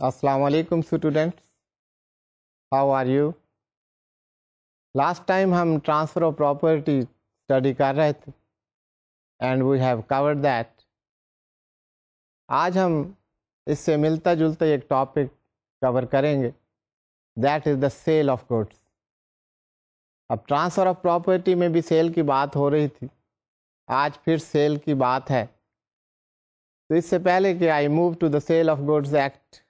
Assalamu alaikum students. How are you? Last time ہم transfer of property study کر رہے تھے and we have covered that. آج ہم اس سے ملتا جلتا ایک ٹاپک کور کریں گے, that is the sale of goods. اب ٹرانسفر آف پراپرٹی میں بھی سیل کی بات ہو رہی تھی, آج پھر سیل کی بات ہے. تو اس سے پہلے کہ I move to the Sale of Goods Act,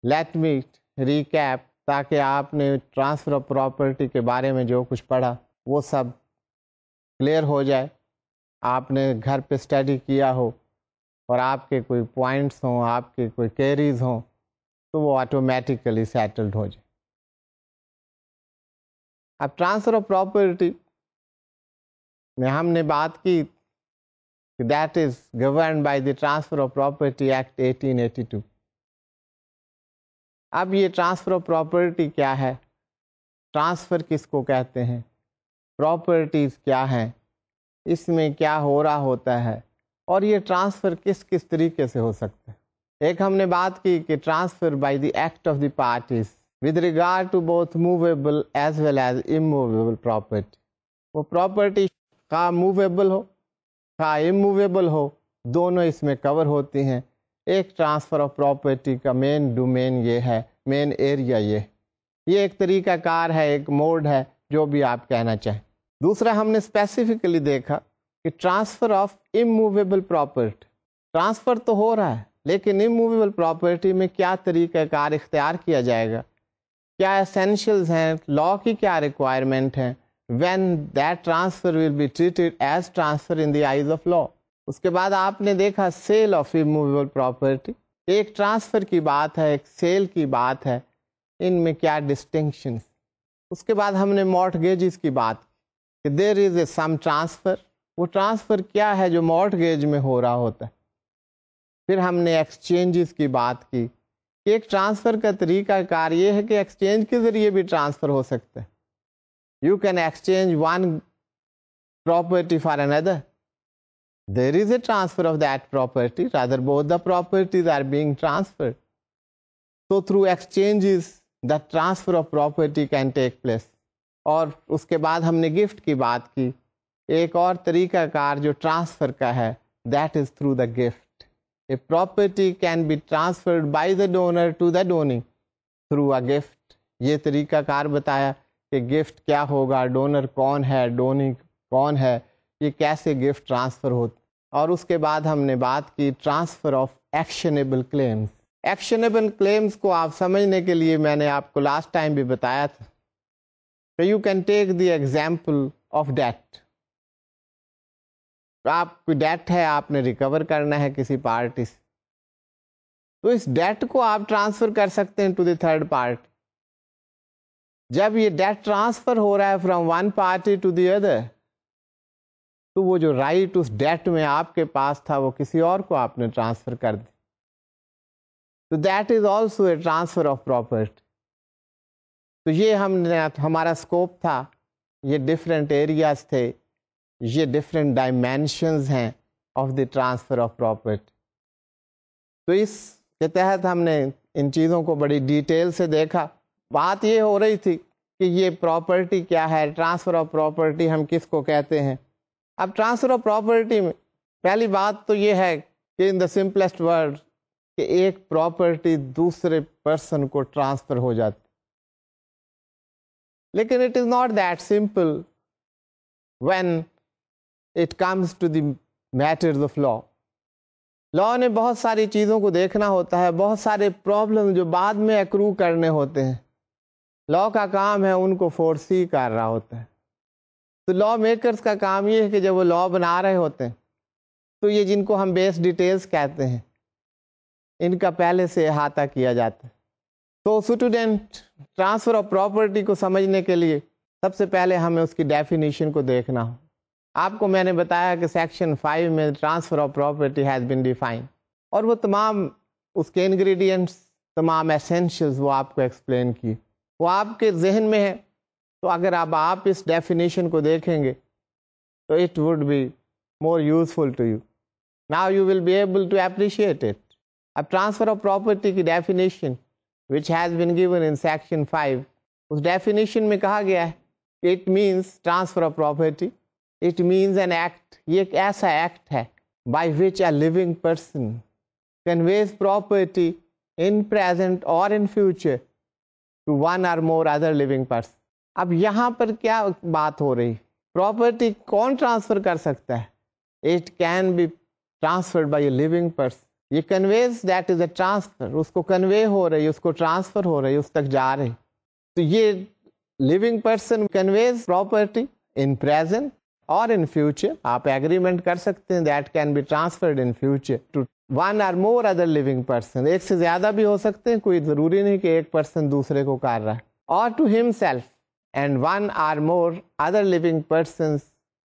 let me recap, تاکہ آپ نے ٹرانسفر آف پراپرٹی کے بارے میں جو کچھ پڑھا وہ سب کلیئر ہو جائے, آپ نے گھر پہ اسٹڈی کیا ہو اور آپ کے کوئی پوائنٹس ہوں, آپ کے کوئی کیریز ہوں, تو وہ آٹومیٹیکلی سیٹلڈ ہو جائے. اب ٹرانسفر آف پراپرٹی میں ہم نے بات کی that is governed by the transfer of property act 1882. اب یہ ٹرانسفر آف پراپرٹی کیا ہے, ٹرانسفر کس کو کہتے ہیں, پراپرٹیز کیا ہیں, اس میں کیا ہو رہا ہوتا ہے, اور یہ ٹرانسفر کس کس طریقے سے ہو سکتا ہے. ایک ہم نے بات کی کہ transfer by the act of the parties with regard to both movable as well as immovable property. وہ پراپرٹی خواہ موویبل ہو خواہ اموویبل ہو, دونوں اس میں کور ہوتی ہیں. ایک ٹرانسفر آف پراپرٹی کا مین ڈومین یہ ہے, مین ایریا یہ ایک طریقہ کار ہے, ایک موڈ ہے, جو بھی آپ کہنا چاہیں. دوسرا ہم نے اسپیسیفکلی دیکھا کہ transfer of immovable property, transfer تو ہو رہا ہے لیکن اموویبل پراپرٹی میں کیا طریقہ کار اختیار کیا جائے گا, کیا اسینشیلز ہیں, لا کی کیا ریکوائرمنٹ ہیں, when that transfer will be treated as transfer in the eyes of law. اس کے بعد آپ نے دیکھا سیل آف اموویبل پراپرٹی, ایک ٹرانسفر کی بات ہے, ایک سیل کی بات ہے, ان میں کیا ڈسٹنکشنز. اس کے بعد ہم نے مارٹگیجز کی بات کہ دیر از اے سم ٹرانسفر, وہ ٹرانسفر کیا ہے جو مارٹگیج میں ہو رہا ہوتا ہے. پھر ہم نے ایکسچینجز کی بات کی کہ ایک ٹرانسفر کا طریقہ کار یہ ہے کہ ایکسچینج کے ذریعے بھی ٹرانسفر ہو سکتا ہے. You can exchange one property for another. There is a transfer of that property, rather both the properties are being transferred. So through exchanges, the transfer of property can take place. اور اس کے بعد ہم نے gift کی بات کی, ایک اور طریقہ کار جو ٹرانسفر کا ہے, that is through the gift. A property can be transferred by the donor to the donee through a gift. یہ طریقہ کار بتایا کہ گفٹ کیا ہوگا, ڈونر کون ہے, ڈونی کون ہے, یہ کیسے گفٹ ٹرانسفر ہوتا. اور اس کے بعد ہم نے بات کی transfer of actionable claims. Actionable claims کو آپ سمجھنے کے لیے میں نے آپ کو لاسٹ ٹائم بھی بتایا تھا کہ you can take the example of debt. آپ کو ڈیٹ ہے, آپ نے ریکور کرنا ہے کسی پارٹی سے, تو اس ڈیٹ کو آپ ٹرانسفر کر سکتے ہیں ٹو دی تھرڈ پارٹی. جب یہ ڈیٹ ٹرانسفر ہو رہا ہے from one party to the other, تو وہ جو رائٹ اس ڈیٹ میں آپ کے پاس تھا وہ کسی اور کو آپ نے ٹرانسفر کر دی. تو that is also a transfer of property. تو یہ ہمارا اسکوپ تھا, یہ ڈفرینٹ ایریاز تھے, یہ ڈفرینٹ ڈائمینشنز ہیں of the transfer of property. تو اس کے تحت ہم نے ان چیزوں کو بڑی ڈیٹیل سے دیکھا. بات یہ ہو رہی تھی کہ یہ پراپرٹی کیا ہے, ٹرانسفر آف پراپرٹی ہم کس کو کہتے ہیں. اب ٹرانسفر آف پراپرٹی میں پہلی بات تو یہ ہے کہ ان دا سمپلسٹ ورڈ کہ ایک پراپرٹی دوسرے پرسن کو ٹرانسفر ہو جاتی. لیکن it is not that simple when it comes to the matters of law. Law نے بہت ساری چیزوں کو دیکھنا ہوتا ہے, بہت سارے پرابلم جو بعد میں اکرو کرنے ہوتے ہیں. لا کا کام ہے ان کو فورسی کر رہا ہوتا ہے. تو لا میکرز کا کام یہ ہے کہ جب وہ لا بنا رہے ہوتے ہیں تو یہ جن کو ہم بیس ڈیٹیلز کہتے ہیں, ان کا پہلے سے احاطہ کیا جاتا ہے. تو اسٹوڈنٹ ٹرانسفر آف پراپرٹی کو سمجھنے کے لیے سب سے پہلے ہمیں اس کی ڈیفینیشن کو دیکھنا ہو. آپ کو میں نے بتایا کہ سیکشن 5 میں transfer of property has been define, اور وہ تمام اس کے انگریڈینٹس, تمام ایسینشیلز وہ آپ کو ایکسپلین کی, وہ آپ کے ذہن میں ہے. تو اگر آپ اس ڈیفینیشن کو دیکھیں گے تو it would be more useful to you. Now you will be able to appreciate it. اب ٹرانسفر آف پراپرٹی کی definition which has been given in section 5, اس ڈیفینیشن میں کہا گیا ہے کہ it means transfer of property, it means an act, یہ ایک ایسا ایکٹ ہے by which a living person conveys property in present اور ان فیوچر ٹو ون اور مور ادر لیونگ پرسن. اب یہاں پر کیا بات ہو رہی، پراپرٹی کون ٹرانسفر کر سکتا ہے؟ It can be transferred by a living person. یہ conveys that is a transfer, اس کو کنوے ہو رہی، اس کو ٹرانسفر ہو رہی، اس تک جا رہی. تو یہ living person conveys property in present اور ان فیوچر. آپ ایگریمنٹ کر سکتے ہیں that can be transferred in future to one اور مور ادر لیونگ پرسن. ایک سے زیادہ بھی ہو سکتے ہیں، کوئی ضروری نہیں کہ ایک پرسن دوسرے کو کر رہا ہے. اور ٹو ہم سیلف اینڈ ون اور more other living persons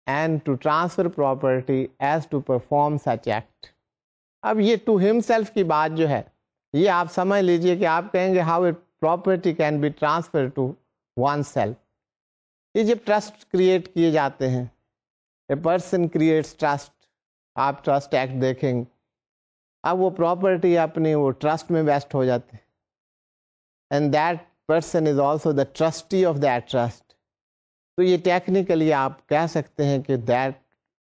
and to transfer property as to perform such act. اب یہ ٹو ہم سیلف کی بات جو ہے، یہ آپ سمجھ لیجئے کہ آپ کہیں گے how it property can be transfer to oneself. یہ جب ٹرسٹ کریٹ کیے جاتے ہیں، اے پرسن کریٹس ٹرسٹ، آپ ٹرسٹ ایکٹ دیکھیں گے، اب وہ پراپرٹی اپنی وہ ٹرسٹ میں ویسٹ ہو جاتی ہے، and that person is also the trustee of that trust. تو یہ ٹیکنیکلی آپ کہہ سکتے ہیں کہ that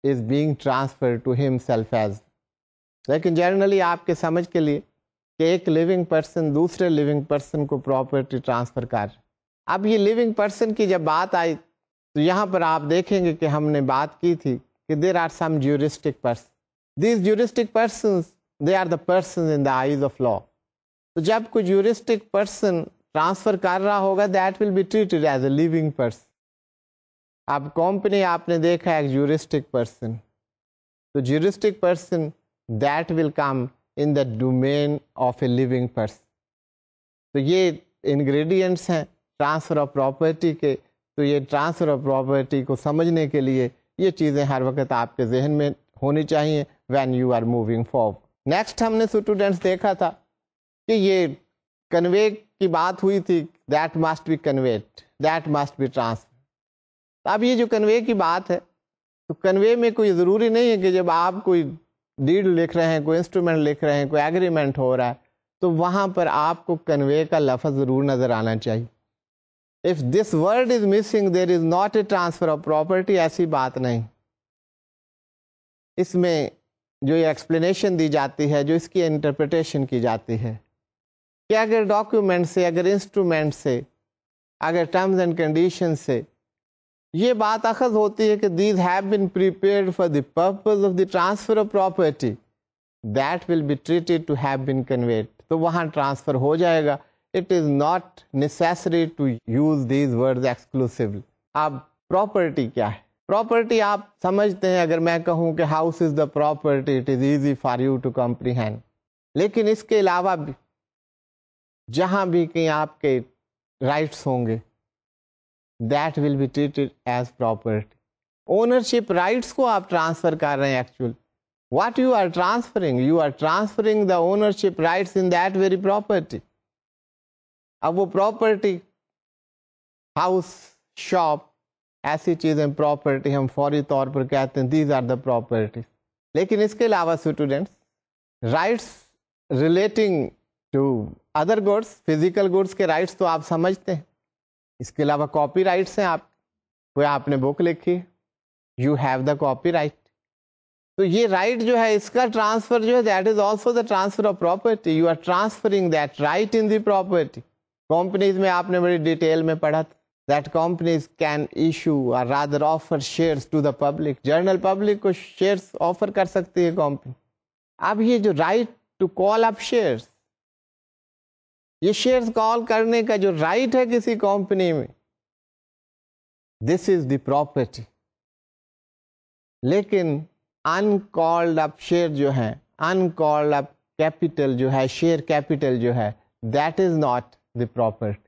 is being transfer to himself as. لیکن جنرلی آپ کے سمجھ کے لیے کہ ایک لیونگ پرسن دوسرے لیونگ پرسن کو پراپرٹی ٹرانسفر کر. اب یہ لیونگ پرسن کی جب بات آئی تو یہاں پر آپ دیکھیں گے کہ ہم نے بات کی تھی کہ there are some juristic person. These juristic persons they are the persons in the eyes of law. تو جب کوئی جیورسٹک پرسن ٹرانسفر کر رہا ہوگا that will be treated as a living person. اب کمپنی آپ نے دیکھا ایک جیورسٹک پرسن، تو juristic person that will come in the domain of a living person. تو یہ انگریڈینٹس ہیں ٹرانسفر آف پراپرٹی کے. تو یہ ٹرانسفر آف پراپرٹی کو سمجھنے کے لیے یہ چیزیں ہر وقت آپ کے ذہن میں ہونی چاہیے when you are moving forward. Next ہم نے اسٹوڈینٹس دیکھا تھا کہ یہ کنوے کی بات ہوئی تھی، that must be conveyed, that must be transferred. اب یہ جو کنوے کی بات ہے، تو کنوے میں کوئی ضروری نہیں ہے کہ جب آپ کوئی ڈیڈ لکھ رہے ہیں، کوئی انسٹرومنٹ لکھ رہے ہیں، کوئی ایگریمنٹ ہو رہا ہے، تو وہاں پر آپ کو کنوے کا لفظ ضرور نظر آنا چاہیے. If this word is missing there is not a transfer of property, ایسی بات نہیں. اس میں جو یہ ایکسپلینیشن دی جاتی ہے، جو اس کی انٹرپریٹیشن کی جاتی ہے کہ اگر ڈاکیومنٹ سے، اگر انسٹرومنٹ سے، اگر ٹرمز اینڈ کنڈیشن سے یہ بات اخذ ہوتی ہے کہ these have been prepared for the purpose of the transfer of property that will be treated to have been conveyed, تو وہاں ٹرانسفر ہو جائے گا. It is not necessary to use these words exclusively. اب پراپرٹی کیا ہے؟ Property آپ سمجھتے ہیں، اگر میں کہوں کہ house is the property it is easy for you to comprehend. لیکن اس کے علاوہ بھی جہاں بھی کہیں آپ کے رائٹس ہوں گے that will be treated as property. Ownership rights کو آپ ٹرانسفر کر رہے ہیں. Actual what you are transferring the ownership rights in that very property. اب وہ پراپرٹی، ہاؤس، شاپ، ایسی چیزیں پراپرٹی ہم فوری طور پر کہتے ہیں these are the properties. لیکن اس کے علاوہ students rights relating to other goods, physical goods کے رائٹس تو آپ سمجھتے ہیں. اس کے علاوہ کاپی رائٹس ہیں. کوئی آپ نے بک لکھی، you have the copy right. تو یہ رائٹ جو ہے اس کا ٹرانسفر جو ہے that is also the transfer of property. You are transferring that right in the property. Companies میں آپ نے بڑی ڈیٹیل میں پڑھا تھا دیٹ کمپنیز کین ایشو اور rather offer shares to the public. General public کو شیئرز آفر کر سکتی ہے کمپنی. اب یہ جو right to call up shares, یہ شیئرز کال کرنے کا جو رائٹ ہے کسی کمپنی میں، دس از دی پراپرٹی. لیکن ان کالڈ اپ شیئر جو ہے، ان کالڈ اپ کیپٹل جو ہے، شیئر کیپٹل جو ہے، that is not the property.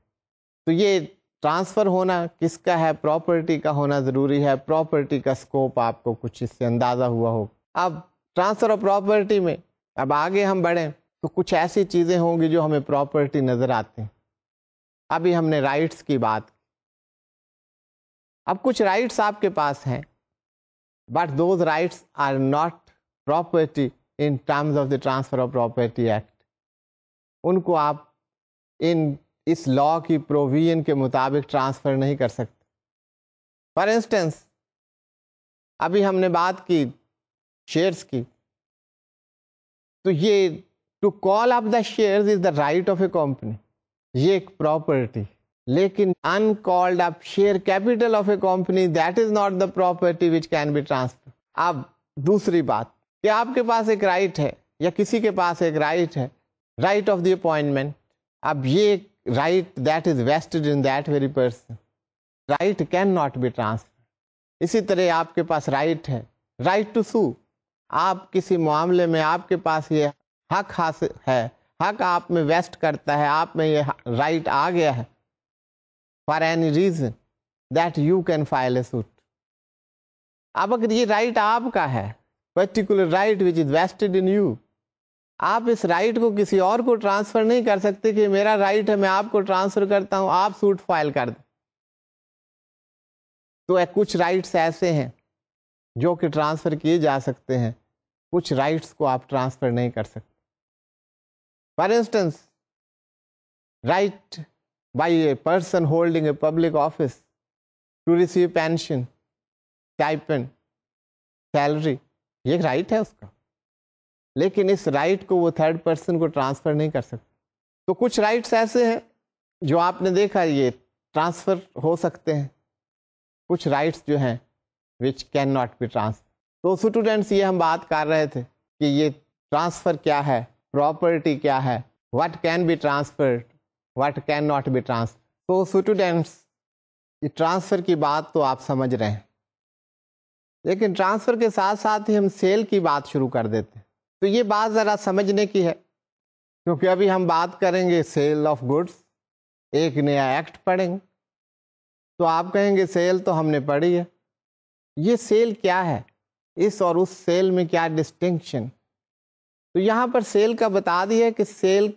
تو یہ ٹرانسفر ہونا کس کا ہے؟ پراپرٹی کا ہونا ضروری ہے. پراپرٹی کا اسکوپ آپ کو کچھ اس سے اندازہ ہوا ہوگا. اب ٹرانسفر آف پراپرٹی میں اب آگے ہم بڑھیں تو کچھ ایسی چیزیں ہوں گی جو ہمیں پراپرٹی نظر آتی ہیں. ابھی ہم نے رائٹس کی بات کی. اب کچھ رائٹس آپ کے پاس ہیں but those rights are not property in terms of the transfer of property act. ان کو آپ اس لا کی پروویژن کے مطابق ٹرانسفر نہیں کر سکتے. فار انسٹنس ابھی ہم نے بات کی شیئرس کی, تو یہ to call up the shares is the right of a company, یہ ایک پراپرٹی. لیکن uncalled up share capital of a company, that is not the property which can be transferred. اب دوسری بات کہ آپ کے پاس ایک رائٹ ہے یا کسی کے پاس ایک رائٹ ہے, رائٹ آف دی اپوائنٹمنٹ. اب یہ right that is vested in that very person, right can not be transfer. اسی طرح آپ کے پاس رائٹ ہے, رائٹ ٹو سو. آپ کسی معاملے میں آپ کے پاس یہ حق حاصل ہے, حق آپ میں ویسٹ کرتا ہے, آپ میں یہ رائٹ آ گیا ہے. For any reason that you can file a suit. اب اگر یہ رائٹ آپ کا ہے, particular right which is vested in you, آپ اس رائٹ کو کسی اور کو ٹرانسفر نہیں کر سکتے کہ میرا رائٹ ہے میں آپ کو ٹرانسفر کرتا ہوں, آپ سوٹ فائل کر دیں. تو کچھ رائٹس ایسے ہیں جو کہ ٹرانسفر کیے جا سکتے ہیں, کچھ رائٹس کو آپ ٹرانسفر نہیں کر سکتے. For instance right by a person holding a public office to receive pension, stipend, salary, یہ ایک رائٹ ہے اس کا, لیکن اس رائٹ کو وہ تھرڈ پرسن کو ٹرانسفر نہیں کر سکتے. تو کچھ رائٹس ایسے ہیں جو آپ نے دیکھا یہ ٹرانسفر ہو سکتے ہیں, کچھ رائٹس جو ہیں which can not be transferred. تو اسٹوڈینٹس یہ ہم بات کر رہے تھے کہ یہ ٹرانسفر کیا ہے, پراپرٹی کیا ہے, what can be transferred, what can not be transferred. تو اسٹوڈینٹس یہ ٹرانسفر کی بات تو آپ سمجھ رہے ہیں, لیکن ٹرانسفر کے ساتھ ساتھ ہی ہم سیل کی بات شروع کر دیتے ہیں. تو یہ بات ذرا سمجھنے کی ہے, کیونکہ ابھی ہم بات کریں گے سیل آف گڈس, ایک نیا ایکٹ پڑھیں گے. تو آپ کہیں گے سیل تو ہم نے پڑھی ہے, یہ سیل کیا ہے, اس اور اس سیل میں کیا ڈسٹنکشن. تو یہاں پر سیل کا بتا دیا کہ سیل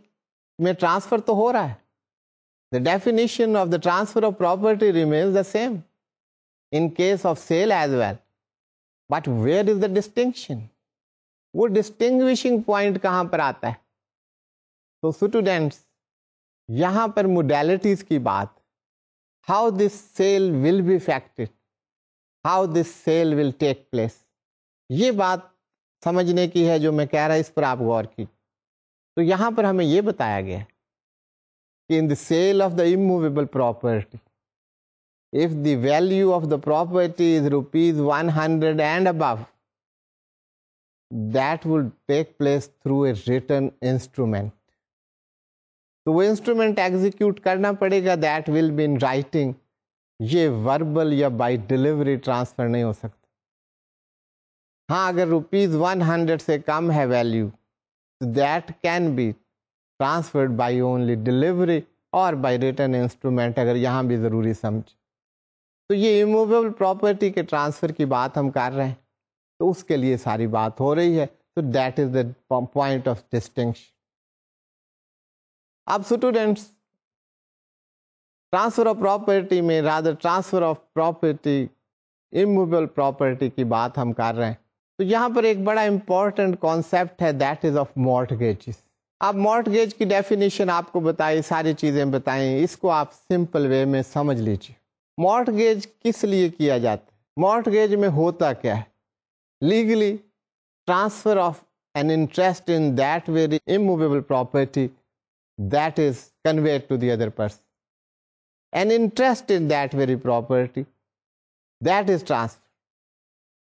میں ٹرانسفر تو ہو رہا ہے. The definition of the transfer of property remains the same in case of sale as well. But where is the distinction? وہ distinguishing point کہاں پر آتا ہے؟ تو students یہاں پر modalities کی بات, how this sale will be effected, how this sale will take place, یہ بات سمجھنے کی ہے جو میں کہہ رہا, اس پر آپ غور کیجیے. تو یہاں پر ہمیں یہ بتایا گیا ہے کہ in the sale of the immovable property, if the value of the property is rupees 100 and above, that will take place through a written instrument. تو وہ انسٹرومنٹ ایگزیکیوٹ کرنا پڑے گا, that will be in writing. یہ verbal یا by delivery transfer نہیں ہو سکتا. ہاں اگر روپیز 100 سے کم ہے value, that can be transferred by only delivery or by written instrument, اگر یہاں بھی ضروری سمجھ. تو یہ immovable property کے ٹرانسفر کی بات ہم کر رہے ہیں, تو اس کے لیے ساری بات ہو رہی ہے. تو that is the point of distinction. اب اسٹوڈینٹس ٹرانسفر آف پراپرٹی میں rather transfer of property immovable property کی بات ہم کر رہے ہیں. تو یہاں پر ایک بڑا امپورٹنٹ کانسیپٹ ہے, دیٹ از آف مارٹگیجز. آپ مارٹگیج کی ڈیفینیشن آپ کو بتائی, ساری چیزیں بتائیں, اس کو آپ سمپل وے میں سمجھ لیجیے. مارٹگیج کس لیے کیا جاتا ہے, مارٹگیج میں ہوتا کیا ہے؟ Legally transfer of an interest in that very immovable property that is conveyed to the other person. An interest in that very property that is transfer.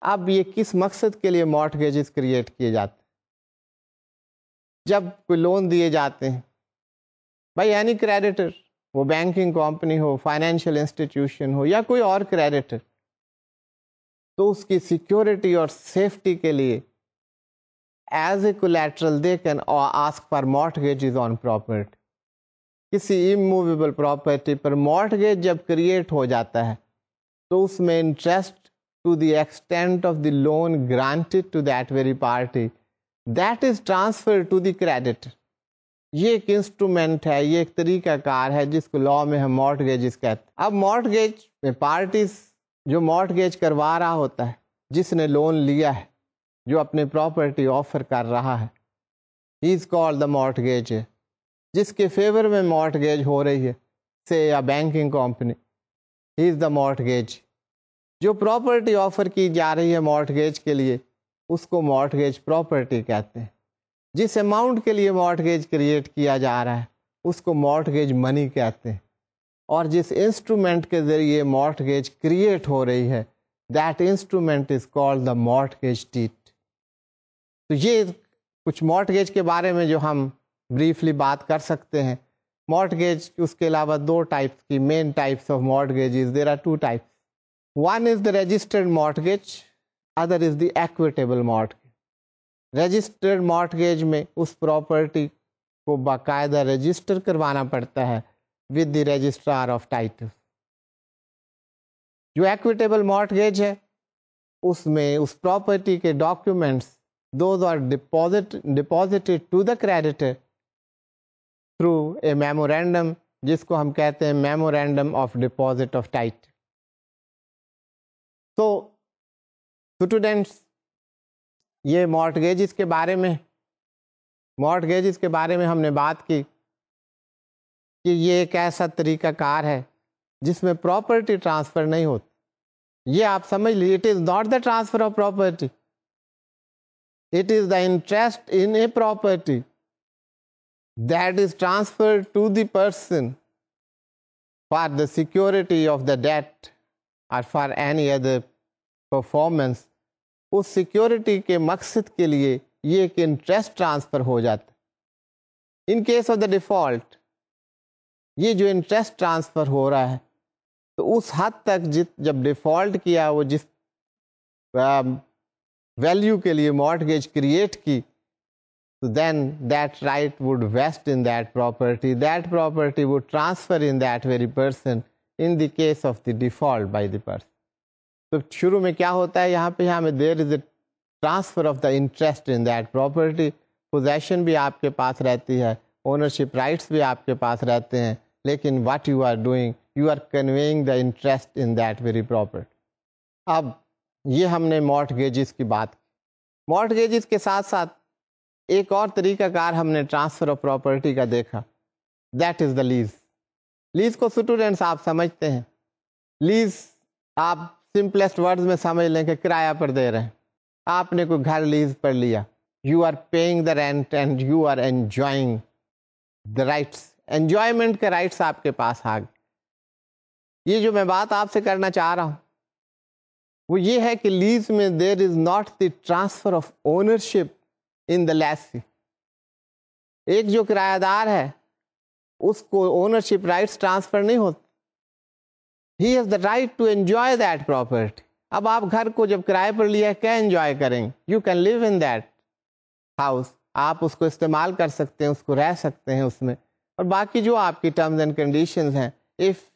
اب یہ کس مقصد کے لیے مارٹگیجز کریٹ کیے جاتے ہیں؟ جب کوئی لون دیے جاتے ہیں بھائی, اینی کریڈیٹر, وہ بینکنگ کمپنی ہو, فائنینشیل انسٹیٹیوشن ہو یا کوئی اور کریڈیٹر, تو اس کی سیکیورٹی اور سیفٹی کے لیے as a collateral they can ask for mortgages on property. کسی اموویبل پراپرٹی پر مارٹگیج جب کریٹ ہو جاتا ہے تو اس میں interest to the extent of the loan granted to that very party, that is transferred to the creditor. یہ ایک instrument ہے, یہ ایک طریقہ کار ہے جس کو لا میں ہم مارٹگیجز کہتے ہیں. اب مارٹگیج میں پارٹیز جو مارٹگیج کروا رہا ہوتا ہے, جس نے لون لیا ہے, جو اپنے پراپرٹی آفر کر رہا ہے, he is called the mortgagor. جس کے فیور میں مارٹگیج ہو رہی ہے، سے یا بینکنگ کمپنی، ہی از دا مارٹگیج. جو پراپرٹی آفر کی جا رہی ہے مارٹگیج کے لیے، اس کو مارٹگیج پراپرٹی کہتے ہیں. جس اماؤنٹ کے لیے مارٹگیج کریٹ کیا جا رہا ہے اس کو مارٹگیج منی کہتے ہیں. اور جس انسٹرومنٹ کے ذریعے مارٹگیج کریٹ ہو رہی ہے، that instrument is called the mortgage deed. تو یہ کچھ مارٹگیج کے بارے میں جو ہم بریفلی بات کر سکتے ہیں. مارٹگیج اس کے علاوہ دو ٹائپس کی main types of mortgages, there are two types. One is the registered mortgage, other is the equitable mortgage. Registered mortgage میں اس پراپرٹی کو باقاعدہ رجسٹر کروانا پڑتا ہے with the registrar of title. جو ایکویٹیبل مارٹگیج ہے اس میں اس پراپرٹی کے documents those are deposited to the creditor through a memorandum, جس کو ہم کہتے ہیں memorandum of deposit of title. تو اسٹوڈینٹس، یہ مارٹگیجز کے بارے میں ہم نے بات کی کہ یہ ایک ایسا طریقہ کار ہے جس میں پراپرٹی ٹرانسفر نہیں ہوتی. یہ آپ سمجھ لیجیے، it is not the transfer of property, it is the interest in a property that is transferred to the person for the security of the debt or for any other performance. اس security کے مقصد کے لیے یہ ایک interest transfer ہو جاتا ہے. In case of the default, یہ جو انٹرسٹ ٹرانسفر ہو رہا ہے تو اس حد تک جب ڈیفالٹ کیا، وہ جس ویلیو کے لیے مارٹگیج کریٹ کی، so then that right would vest in that property would transfer in that very person in the case of the default by the person. تو شروع میں کیا ہوتا ہے یہاں پہ ہمیں there is a transfer of the interest in that property. possession بھی آپ کے پاس رہتی ہے، ownership rights بھی آپ کے پاس رہتے ہیں، لیکن what you are doing, you are conveying the interest in that very property. اب یہ ہم نے mortgages کی بات کی. mortgages کے ساتھ ساتھ ایک اور طریقہ کار ہم نے ٹرانسفر آف پراپرٹی کا دیکھا، that is the lease. Lease کو اسٹوڈینٹس آپ سمجھتے ہیں. لیز آپ سمپلیسٹ ورڈز میں سمجھ لیں کہ کرایہ پر دے رہے ہیں. آپ نے کوئی گھر لیز پر لیا، you are paying the rent and you are enjoying the rights. Enjoyment کے رائٹس آپ کے پاس آ گئے. یہ جو میں بات آپ سے کرنا چاہ رہا ہوں وہ یہ ہے کہ لیز میں there is not the transfer of ownership in the lessee. ایک جو کرایہ دار ہے اس کو اونرشپ رائٹس ٹرانسفر نہیں ہوتے. He has the right to enjoy that property. اب آپ گھر کو جب کرائے پر لیا کیا انجوائے کریں گے؟ You can live in that house. آپ اس کو استعمال کر سکتے ہیں، اس کو رہ سکتے ہیں اس میں، اور باقی جو آپ کی ٹرمز اینڈ کنڈیشنز ہیں، اف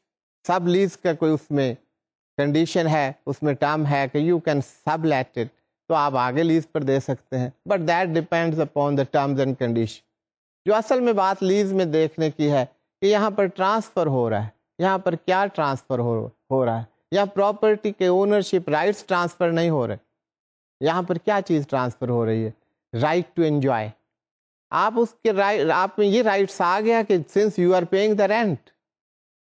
سب لیز کا کوئی اس میں کنڈیشن ہے، اس میں ٹرم ہے کہ you can sub late it, تو آپ آگے لیز پر دے سکتے ہیں. But that depends upon the terms and condition. جو اصل میں بات لیز میں دیکھنے کی ہے کہ یہاں پر ٹرانسفر ہو رہا ہے. یہاں پر کیا ٹرانسفر ہو رہا ہے؟ یہاں پراپرٹی کے اونرشپ رائٹس ٹرانسفر نہیں ہو رہے. یہاں پر کیا چیز ٹرانسفر ہو رہی ہے؟ Right to enjoy. آپ اس کے آپ میں یہ رائٹس آ گیا کہ since you are paying the rent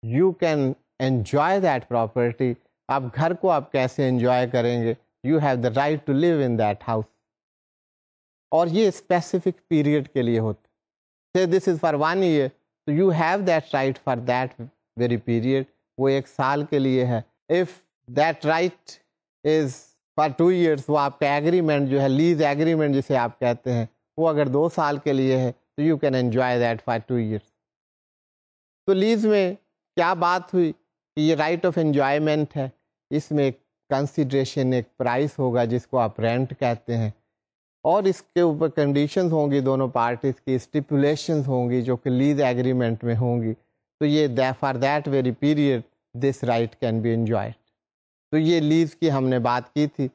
you can enjoy that property. آپ گھر کو آپ کیسے انجوائے کریں گے؟ You have the right to live in that house. اور یہ اسپیسیفک پیریڈ کے لیے ہوتا. Say this is for 1 year, so you have that right for that very period. وہ 1 سال کے لیے ہے. If that right is for 2 years, وہ آپ کا ایگریمنٹ جو ہے لیز ایگریمنٹ جسے آپ کہتے ہیں، وہ اگر 2 سال کے لیے ہے تو you can enjoy that for 2 years. تو لیز میں کیا بات ہوئی کہ یہ رائٹ آف انجوائمنٹ ہے. اس میں ایک کنسیڈریشن، ایک پرائس ہوگا جس کو آپ رینٹ کہتے ہیں، اور اس کے اوپر کنڈیشنز ہوں گی دونوں پارٹیز کی، اسٹیپولیشنز ہوں گی جو کہ لیز ایگریمنٹ میں ہوں گی. تو یہ for that very period this right can be enjoyed. تو یہ لیز کی ہم نے بات کی تھی.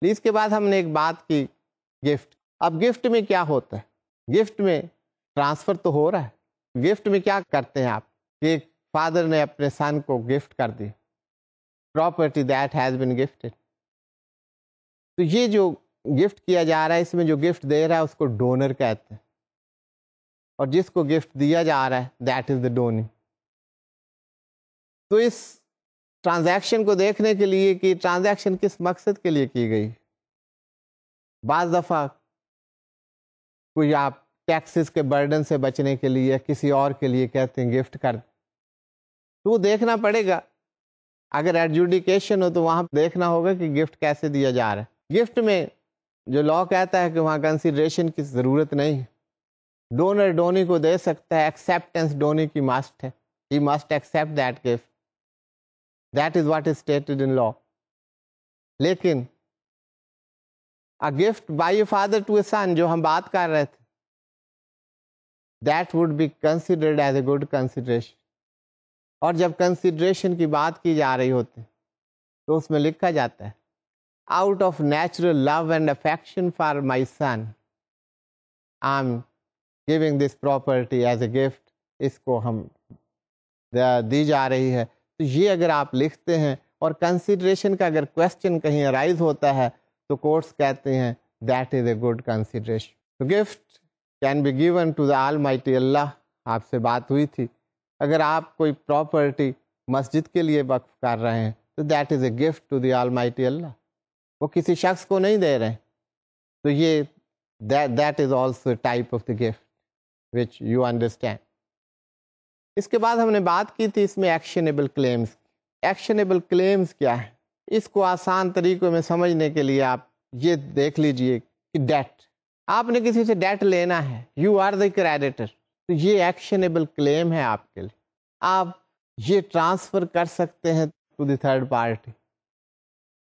لیز کے بعد ہم نے ایک بات کی گفٹ. اب گفٹ میں کیا ہوتا ہے؟ گفٹ میں ٹرانسفر تو ہو رہا ہے. گفٹ میں کیا کرتے ہیں آپ کہ فادر نے اپنے سن کو گفٹ کر دی property that has been gifted. تو یہ جو گفٹ کیا جا رہا ہے، اس میں جو گفٹ دے رہا ہے اس کو ڈونر کہتے ہیں. اور جس کو گفٹ دیا جا رہا ہے دیٹ از دا ڈونی. تو اس ٹرانزیکشن کو دیکھنے کے لیے کہ ٹرانزیکشن کس مقصد کے لیے کی گئی. بعض دفعہ کوئی آپ ٹیکسز کے برڈن سے بچنے کے لیے کسی اور کے لیے کہتے ہیں گفٹ کر، تو وہ دیکھنا پڑے گا. اگر ایڈجوڈیکیشن ہو تو وہاں دیکھنا ہوگا کہ گفٹ کیسے دیا جا رہا ہے. گفٹ میں جو لا کہتا ہے کہ وہاں کنسیڈریشن کی ضرورت نہیں، ڈونر ڈونی کو دے سکتا ہے، ایکسیپٹنس ڈونی کی مسٹ ہے. He must accept that gift. That is what is stated in law. لیکن a gift by a father to a son جو ہم بات کر رہے تھے that would be considered as a good consideration. اور جب کنسیڈریشن کی بات کی جا رہی ہوتی تو اس میں لکھا جاتا ہے out of natural love and affection for my son I'm giving this property as a gift. اس کو ہم دی جا رہی ہے. تو یہ اگر آپ لکھتے ہیں اور کنسیڈریشن کا اگر کویسچن کہیں ارائز ہوتا ہے تو کورٹس کہتے ہیں that is a good consideration. Gift can be given to the almighty Allah. آپ سے بات ہوئی تھی اگر آپ کوئی پراپرٹی مسجد کے لیے وقف کر رہے ہیں تو that is a gift to the almighty Allah. وہ کسی شخص کو نہیں دے رہے ہیں. تو یہ that is also a type of the gift which you understand. اس کے بعد ہم نے بات کی تھی اس میں ایکشنیبل کلیمز. ایکشنیبل کلیمز کیا ہے؟ اس کو آسان طریقوں میں سمجھنے کے لیے آپ یہ دیکھ لیجئے کہ ڈیٹ، آپ نے کسی سے ڈیٹ لینا ہے، یو آر دا کریڈیٹر، تو یہ ایکشنیبل کلیم ہے آپ کے لیے. آپ یہ ٹرانسفر کر سکتے ہیں ٹو دی تھرڈ پارٹی.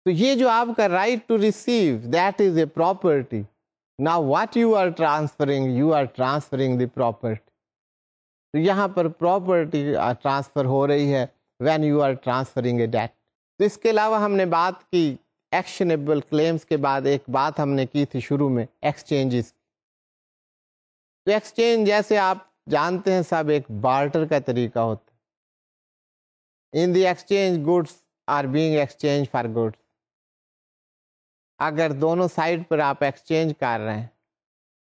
تو یہ جو آپ کا right to receive that is a property. Now what you are transferring the property. تو یہاں پر پراپرٹی ٹرانسفر ہو رہی ہے when you are transferring a debt. تو اس کے علاوہ ہم نے بات کی ایکشنیبل کلیمز کے بعد ایک بات ہم نے کی تھی شروع میں ایکسچینجز. تو ایکسچینج جیسے آپ جانتے ہیں سب ایک بارٹر کا طریقہ ہوتا ہے. In the exchange goods are being exchange for goods. اگر دونوں سائڈ پر آپ ایکسچینج کر رہے ہیں،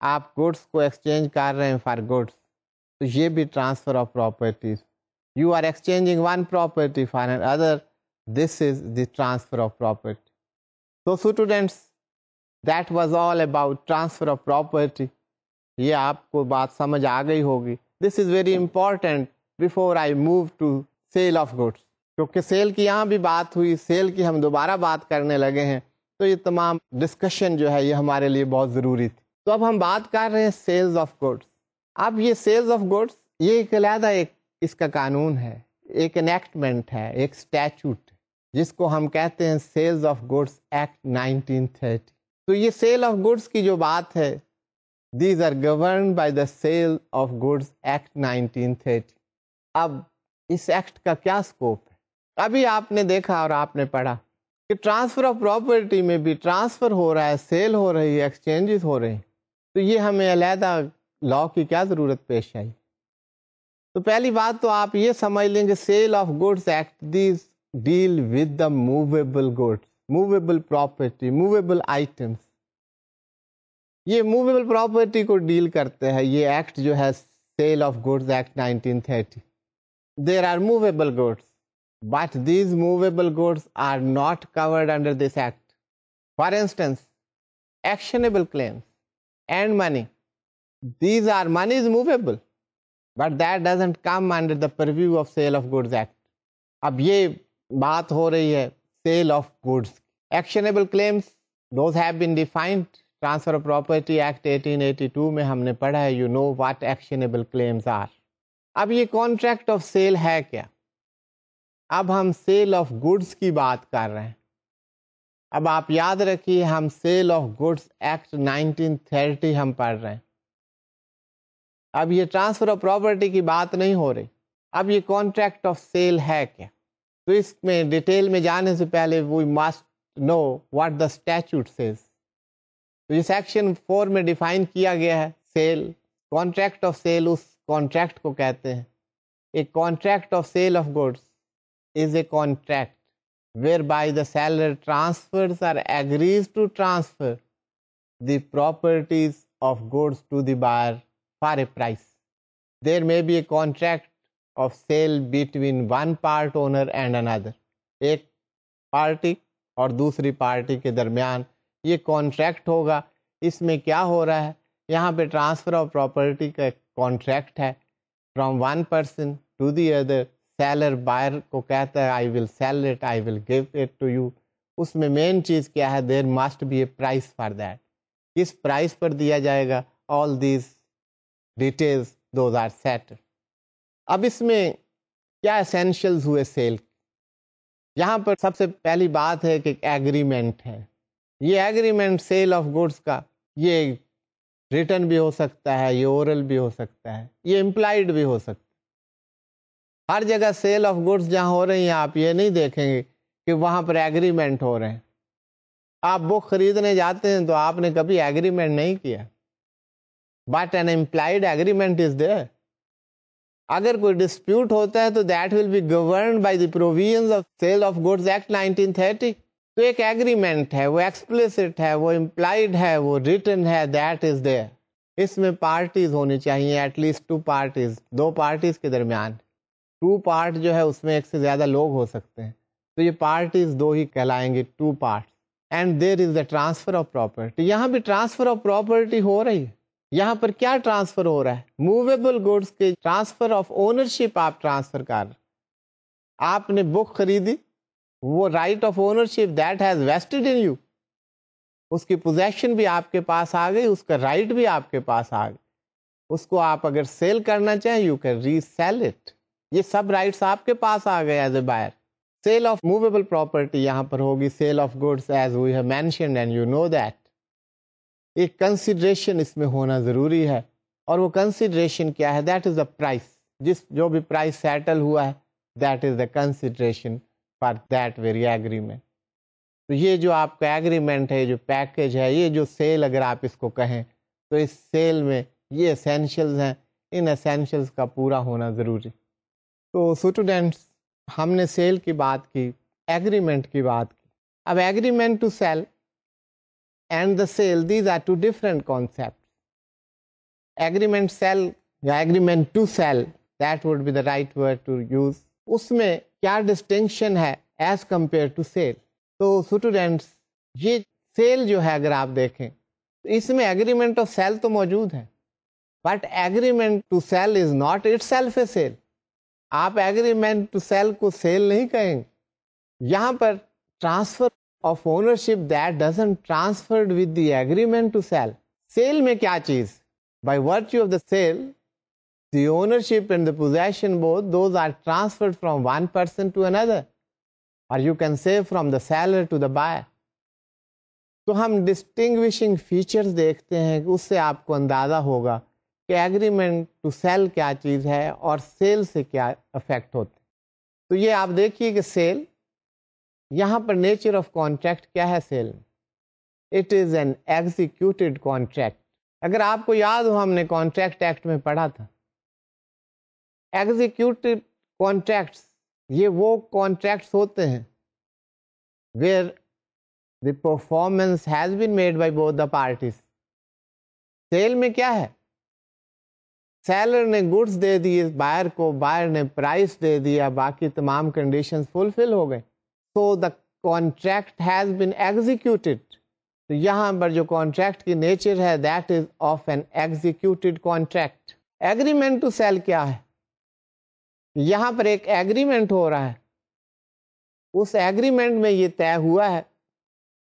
آپ گڈس کو ایکسچینج کر رہے ہیں فار گڈس، تو یہ بھی transfer of properties. You are exchanging one property for another. This is the transfer of property. So students, that was all about transfer of property. یہ آپ کو بات سمجھ آ گئی ہوگی. This is very important before I move to sale of goods. کیونکہ cell کی یہاں بھی بات ہوئی، سیل کی ہم دوبارہ بات کرنے لگے ہیں، تو یہ تمام ڈسکشن جو ہے یہ ہمارے لیے بہت ضروری تھی. تو اب ہم بات کر رہے ہیں سیلز آف گڈس. اب یہ سیلز آف گڈس یہ ایک علیحدہ ایک اس کا قانون ہے، ایک انیکٹمنٹ ہے، ایک اسٹیچوٹ جس کو ہم کہتے ہیں سیلز آف گڈس ایکٹ 1930. تو یہ سیل آف گڈس کی جو بات ہے these are governed by the sale of goods act 1930. اب اس ایکٹ کا کیا اسکوپ ہے؟ ابھی آپ نے دیکھا اور آپ نے پڑھا کہ ٹرانسفر آف پراپرٹی میں بھی ٹرانسفر ہو رہا ہے، سیل ہو رہی ہے، ایکسچینجز ہو رہے ہیں. تو یہ ہمیں علیحدہ لا کی کیا ضرورت پیش آئی؟ تو پہلی بات تو آپ یہ سمجھ لیں کہ sale of goods act these deal with the movable goods, movable property, movable items. یہ موویبل پراپرٹی کو ڈیل کرتے ہیں یہ ایکٹ جو ہے sale of goods act 1930. There are movable goods but these movable goods are not covered under this act. For instance actionable claims and money, these are money is movable but that doesn't come under the purview of sale of goods act. اب یہ بات ہو رہی ہے sale of goods. Actionable claims, those have been defined. Transfer of Property Act 1882 میں ہم نے پڑھا ہے. You know what actionable claims are. اب یہ contract of sale ہے کیا؟ اب ہم sale of goods کی بات کر رہے ہیں. اب آپ یاد رکھیے ہم sale of goods act 1930 ہم پڑھ رہے ہیں. اب یہ ٹرانسفر آف پراپرٹی کی بات نہیں ہو رہی. اب یہ کانٹریکٹ آف سیل ہے کیا؟ تو اس میں ڈیٹیل میں جانے سے پہلے we must know what the statute says. تو یہ سیکشن 4 میں ڈیفائن کیا گیا ہے سیل. کانٹریکٹ آف سیل اس کانٹریکٹ کو کہتے ہیں. A contract of sale of goods is a contract whereby the seller transfers or agrees to transfer the properties of goods to the buyer for a price. there may be a contract of sale between one part owner and another. ایک party اور دوسری party کے درمیان یہ contract ہوگا. اس میں کیا ہو رہا ہے؟ یہاں پہ ٹرانسفر آف پراپرٹی کا کانٹریکٹ ہے from one person to the other. Seller buyer کو کہتا ہے I will sell it, I will give it to you. اس میں مین چیز کیا ہے؟ There must be a price for that. کس پرائز پر دیا جائے گا؟ All these details those are set. اب اس میں کیا اسینشلز ہوئے سیل؟ یہاں پر سب سے پہلی بات ہے کہ ایگریمنٹ ہے. یہ ایگریمنٹ سیل آف گڈس کا یہ ریٹن بھی ہو سکتا ہے, یہ اورل بھی ہو سکتا ہے, یہ امپلائڈ بھی ہو سکتا ہے. ہر جگہ سیل آف گڈس جہاں ہو رہی ہیں آپ یہ نہیں دیکھیں گے کہ وہاں پر ایگریمنٹ ہو رہے ہیں. آپ بک خریدنے جاتے ہیں تو آپ نے کبھی ایگریمنٹ نہیں کیا, but an implied agreement is there. اگر کوئی ڈسپیوٹ ہوتا ہے تو that will be governed by the provisions of sale of goods act 1930. تو ایک ایگریمنٹ ہے, وہ ایکسپلسٹ ہے, وہ امپلائڈ ہے, وہ ریٹن ہے, دیٹ از دیئر. اس میں پارٹیز ہونی چاہیے, ایٹ لیسٹ ٹو پارٹیز, دو پارٹیز کے درمیان. ٹو پارٹ جو ہے اس میں ایک سے زیادہ لوگ ہو سکتے ہیں, تو یہ پارٹیز دو ہی کہلائیں گے, two parts. And there is the transfer of property. یہاں بھی ٹرانسفر آف پراپرٹی ہو رہی ہے. یہاں پر کیا ٹرانسفر ہو رہا ہے؟ موویبل گڈس کے ٹرانسفر آف اونرشپ آپ ٹرانسفر کر رہے. آپ نے بک خریدی, وہ right of ownership that has vested in you, اس کی پوزیشن بھی آپ کے پاس آ گئی, اس کا رائٹ بھی آپ کے پاس آ گئی. اس کو آپ اگر سیل کرنا چاہیں you can re cell it. یہ سب رائٹس آپ کے پاس آ گئے as a buyer. Sale of movable property یہاں پر ہوگی, sale of goods as we have mentioned and you know that. ایک کنسیڈریشن اس میں ہونا ضروری ہے, اور وہ کنسیڈریشن کیا ہے؟ That is the price. جو بھی پرائس سیٹل ہوا ہے that is the consideration for that very agreement. تو یہ جو آپ کا ایگریمنٹ ہے, جو پیکج ہے, یہ جو سیل اگر آپ اس کو کہیں تو اس سیل میں یہ اسینشلز ہیں, ان اسینشلز کا پورا ہونا ضروری. تو اسٹوڈینٹس ہم نے سیل کی بات کی, ایگریمنٹ کی بات کی. اب agreement to sell and the sale, these are two different concept. Agreement sale یا agreement to sell, that would be the right word to use. اس میں کیا ڈسٹنکشن ہے ایز کمپیئر ٹو سیل؟ تو اسٹوڈینٹس یہ سیل جو ہے اگر آپ دیکھیں تو اس میں ایگریمنٹ آف سیل تو موجود ہے, but agreement to sell is not itself a sale. آپ ایگریمنٹ ٹو سیل کو سیل نہیں کہیں گے. یہاں پر transfer of ownership that doesn't transferred with the agreement to sell. Sale میں کیا چیز؟ By virtue of the sale the ownership and the possession both those are transferred from one person to another, or you can say from the seller to the buyer. تو ہم distinguishing features دیکھتے ہیں کہ اس سے آپ کو اندازہ ہوگا کہ ایگریمنٹ ٹو سیل کیا چیز ہے اور سیل سے کیا افیکٹ ہوتے. تو یہ آپ دیکھیے کہ سیل, یہاں پر نیچر آف کانٹریکٹ کیا ہے سیل میں؟ It is N executed contract. اگر آپ کو یاد ہو ہم نے کانٹریکٹ ایکٹ میں پڑھا تھا, ایگزیکیوٹیڈ کانٹریکٹس یہ وہ کانٹریکٹس ہوتے ہیں where the performance has been made by both the parties. Sale میں کیا ہے؟ سیلر نے گڈس دے دیے بائر کو, بائر نے پرائس دے دیا, باقی تمام کنڈیشنز فلفل ہو گئے. So the contract has been executed. تو یہاں پر جو کانٹریکٹ کی نیچر ہے that is of an executed contract. Agreement to sell کیا ہے؟ یہاں پر ایک ایگریمنٹ ہو رہا ہے, اس ایگریمنٹ میں یہ طے ہوا ہے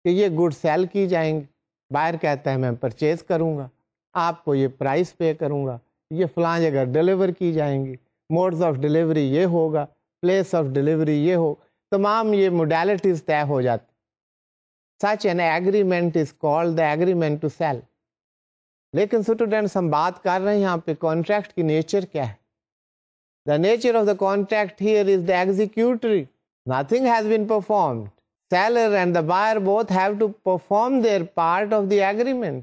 کہ یہ گڈ سیل کی جائیں گے. بائر کہتا ہے میں پرچیز کروں گا, آپ کو یہ پرائس پے کروں گا, یہ فلاں جگہ ڈلیور کی جائیں گی, موڈز آف ڈلیوری یہ ہوگا, پلیس آف ڈلیوری یہ ہو, تمام یہ موڈیلٹیز طے ہو جاتی. Such an agreement is called the agreement to sell. لیکن اسٹوڈینٹس ہم بات کر رہے ہیں یہاں پہ کانٹریکٹ کی نیچر کیا ہے. The nature of the contract here is the executory. Nothing has been performed. Seller and the buyer both have to perform their part of the agreement.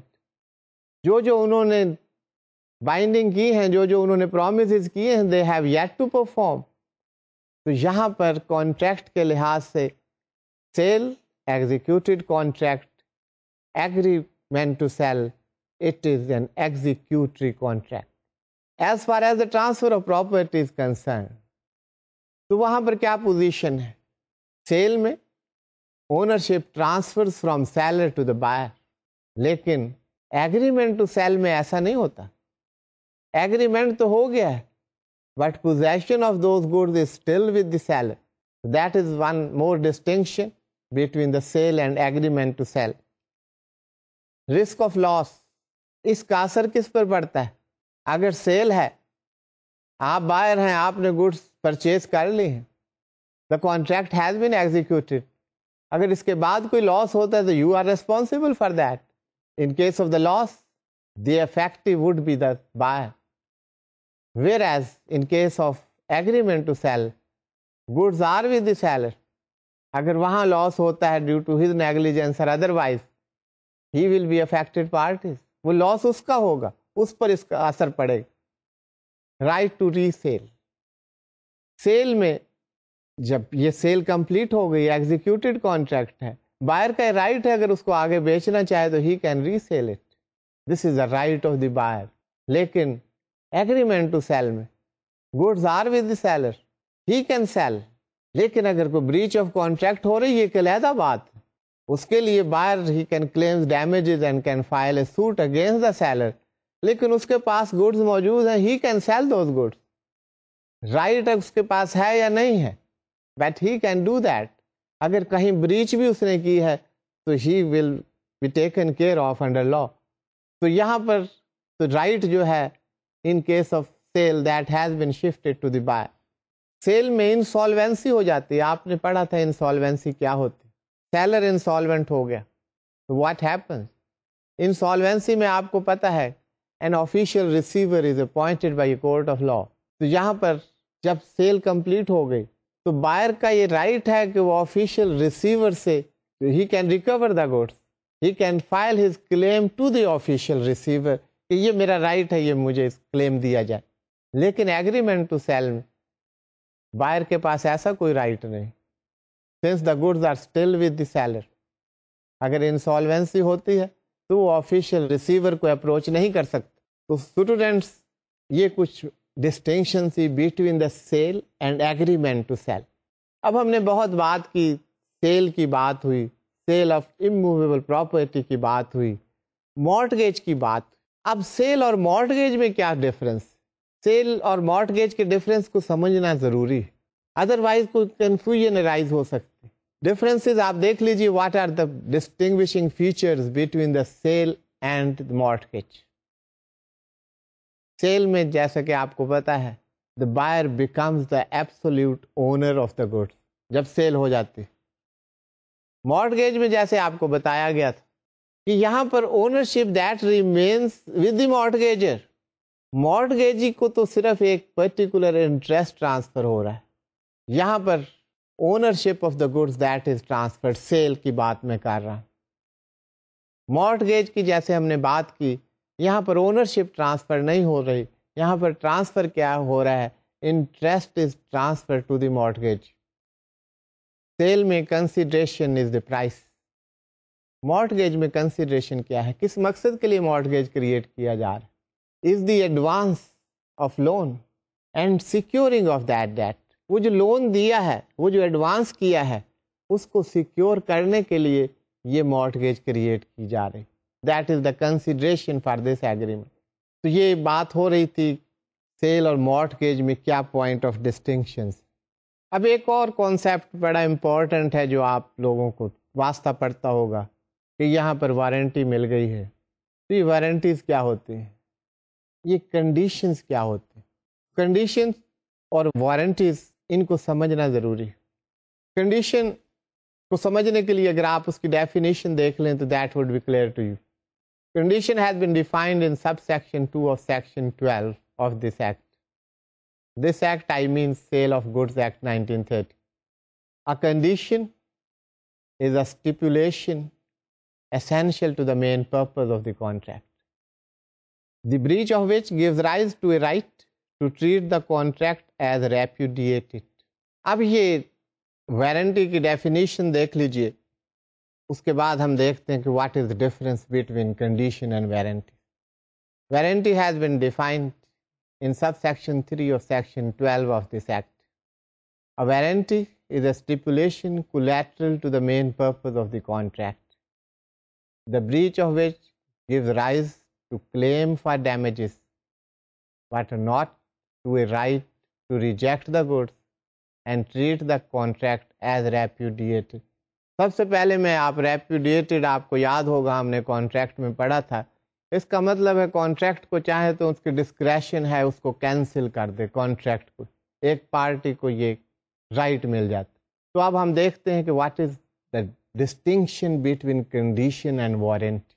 جو انہوں نے binding کی ہیں, جو انہوں نے promises کی ہیں, they have yet to perform. تو یہاں پر contract کے لحاظ سے sale, executed contract, agreement to sell, it is an executory contract. As far as the transfer of property is concern. تو وہاں پر کیا پوزیشن ہے؟ سیل میں ownership transfer from seller to the buyer, لیکن ایگریمنٹ ٹو سیل میں ایسا نہیں ہوتا. ایگریمنٹ تو ہو گیا ہے but possession of those goods is still with the seller. That is one more distinction between the sale and agreement to sell. Risk of loss، اس کا اثر کس پر پڑتا ہے؟ اگر سیل ہے، آپ بائر ہیں، آپ نے گڈس پرچیز کر لی ہیں، the contract has been executed. اگر اس کے بعد کوئی لاس ہوتا ہے تو you are responsible for that. In case of the loss, the affected would be the buyer. Whereas in case of agreement to sell, goods are with the seller. اگر وہاں لاس ہوتا ہے due to his negligence or otherwise, he will be affected parties. وہ لاس اس کا ہوگا، اس پر اس کا اثر پڑے گا. Right to resale, sale میں جب یہ سیل کمپلیٹ ہو گئی، ایگزیکیوٹیڈ کانٹریکٹ ہے، بائر کا رائٹ ہے اگر اس کو آگے بیچنا چاہے تو he can re cell it. This is a right of the buyer. لیکن ایگریمنٹ ٹو سیل میں goods are with the seller, he can sell. لیکن اگر کوئی بریچ آف کانٹریکٹ ہو رہی ہے، ایک علیحدہ بات، اس کے لیے buyer he can claims damages and can file a suit against the seller. لیکن اس کے پاس گڈز موجود ہیں، he can sell those goods. Right اس کے پاس ہے یا نہیں ہے، but he can do that. اگر کہیں بریچ بھی اس نے کی ہے تو he will be taken care of under law. تو یہاں پر تو رائٹ جو ہے in case of sale that has been shifted to the buyer. Sale میں انسالوینسی ہو جاتی ہے. آپ نے پڑھا تھا انسالوینسی کیا ہوتی. سیلر انسالوینٹ ہو گیا تو واٹ ہیپنس؟ انسالوینسی میں آپ کو پتا ہے an official receiver is appointed by a court of law. تو یہاں پر جب سیل کمپلیٹ ہو گئی تو بائر کا یہ رائٹ ہے کہ وہ آفیشیل ریسیور سے he can recover the goods. He can file his claim to the official receiver کہ یہ میرا رائٹ ہے، یہ مجھے کلیم دیا جائے. لیکن ایگریمنٹ ٹو سیل میں بائر کے پاس ایسا کوئی رائٹ نہیں، since the goods are still with the seller. اگر انسالوینسی ہوتی ہے تو وہ آفیشیل ریسیور کو اپروچ نہیں کر سکتے. تو اسٹوڈینٹس، یہ کچھ ڈسٹنکشن تھی between the sale and agreement to sell. اب ہم نے بہت بات کی، سیل کی بات ہوئی، سیل آف اموویبل پراپرٹی کی بات ہوئی، مارٹگیج کی بات. اب سیل اور مارٹگیج میں کیا ڈفرنس؟ سیل اور مارٹگیج کے ڈفرنس کو سمجھنا ضروری ہے، ادروائز کوئی کنفیوژن رائز ہو سکتی. ڈفرینسز آپ دیکھ لیجیے. What are the distinguishing features between the sale and mortgage? Sale میں جیسا کہ آپ کو پتا ہے the buyer becomes the absolute owner of the good جب سیل ہو جاتی. مارٹگیج میں جیسے آپ کو بتایا گیا تھا کہ یہاں پر ownership that remains with the mortgagor. Mortgagee کو تو صرف ایک پرٹیکولر انٹرسٹ ٹرانسفر ہو رہا ہے، یہاں پر ownership of the goods that is transfer. Sale کی بات میں کر رہا ہوں. مارٹگیج کی جیسے ہم نے بات کی، یہاں پر اونرشپ ٹرانسفر نہیں ہو رہی، یہاں پر ٹرانسفر کیا ہو رہا ہے؟ Interest is transfer to the mortgage. Sale میں consideration is the price. Mortgage میں کنسیڈریشن کیا ہے؟ کس مقصد کے لیے مارٹگیج کریٹ کیا جا رہا ہے؟ Is the advance of loan and securing of that debt. وہ جو لون دیا ہے، وہ جو ایڈوانس کیا ہے، اس کو سیکیور کرنے کے لیے یہ مارٹگیج کریٹ کی جا رہی. That is the consideration for this agreement. تو یہ بات ہو رہی تھی سیل اور مارٹگیج میں کیا پوائنٹ آف ڈسٹنکشنز. اب ایک اور کانسیپٹ بڑا امپورٹنٹ ہے جو آپ لوگوں کو واسطہ پڑتا ہوگا کہ یہاں پر وارنٹی مل گئی ہے. تو یہ وارنٹیز کیا ہوتی ہیں؟ یہ کنڈیشنز کیا ہوتی ہیں؟ کنڈیشنز اور وارنٹیز، ان کو سمجھنا ضروری ہے. کنڈیشن کو سمجھنے کے لیے اگر آپ اس کی ڈیفینیشن دیکھ لیں تو that would be clear to you. Condition has been defined in subsection 2 of section 12 of this act. This act, I mean Sale of Goods Act 1930. A condition is a stipulation essential to the main purpose of the contract, the breach of which gives rise to a right to treat the contract as repudiated. اب یہ warranty کی definition دیکھ لیجئے، اس کے بعد ہم دیکھتے ہیں کہ what is the difference between condition and warranty. Warranty has been defined in subsection 3 of section 12 of this act. A warranty is a stipulation collateral to the main purpose of the contract, the breach of which gives rise to claim for damages, but not to a right to reject the goods and treat the contract as repudiated. سب سے پہلے میں آپ ریپوڈیٹڈ آپ کو یاد ہوگا ہم نے کانٹریکٹ میں پڑھا تھا. اس کا مطلب ہے کانٹریکٹ کو چاہے تو اس کی ڈسکریشن ہے اس کو کینسل کر دے. کانٹریکٹ کو ایک پارٹی کو یہ رائٹ مل جاتا. تو اب ہم دیکھتے ہیں کہ what is the distinction between condition and warranty.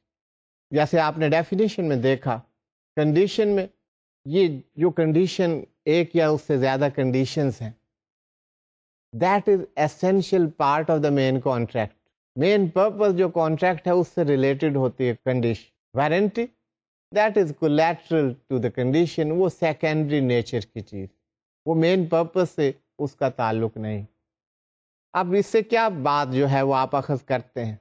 جیسے آپ نے ڈیفینیشن میں دیکھا کنڈیشن میں یہ جو کنڈیشن ایک یا اس سے زیادہ کنڈیشنز ہیں that is essential part of the main contract. main purpose جو contract ہے اس سے related ہوتی ہے condition. warranty that is collateral to the condition, وہ secondary nature کی چیز, وہ main purpose سے اس کا تعلق نہیں. اب اس سے کیا بات جو ہے وہ آپ اخذ کرتے ہیں,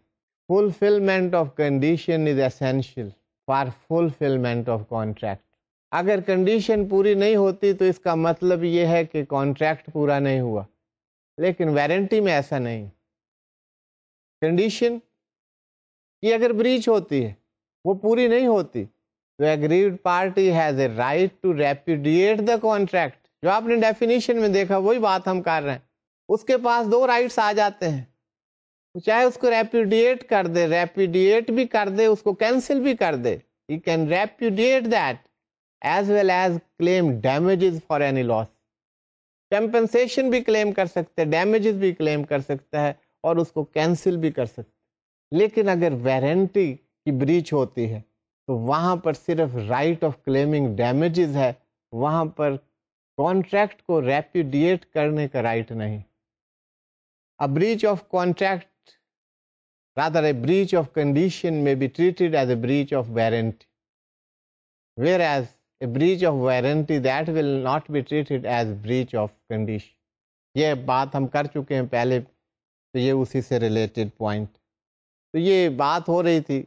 fulfillment of condition is essential for fulfillment of contract. اگر condition پوری نہیں ہوتی تو اس کا مطلب یہ ہے کہ contract پورا نہیں ہوا. لیکن وارنٹی میں ایسا نہیں. کنڈیشن کی اگر بریچ ہوتی ہے وہ پوری نہیں ہوتی تو agreed party has a right to repudiate the contract. جو آپ نے ڈیفینیشن میں دیکھا وہی بات ہم کر رہے ہیں. اس کے پاس دو رائٹس آ جاتے ہیں, چاہے اس کو ریپوڈیٹ کر دے, ریپوڈیٹ بھی کر دے, اس کو کینسل بھی کر دے. He can repudiate that as well as claim damages for any loss. Compensation بھی کلیم کر سکتے, ڈیمیجز بھی کلیم کر سکتا ہے اور اس کو کینسل بھی کر سکتے. لیکن اگر وارنٹی کی بریچ ہوتی ہے تو وہاں پر صرف رائٹ آف کلیمنگ ڈیمیجز ہے, وہاں پر کانٹریکٹ کو ریپوڈیٹ کرنے کا رائٹ نہیں. A breach of contract, rather a breach of condition may be treated as a breach of warranty, whereas a breach of warranty that will not be treated as breach of condition. یہ بات ہم کر چکے ہیں پہلے, تو یہ اسی سے ریلیٹڈ پوائنٹ. تو یہ بات ہو رہی تھی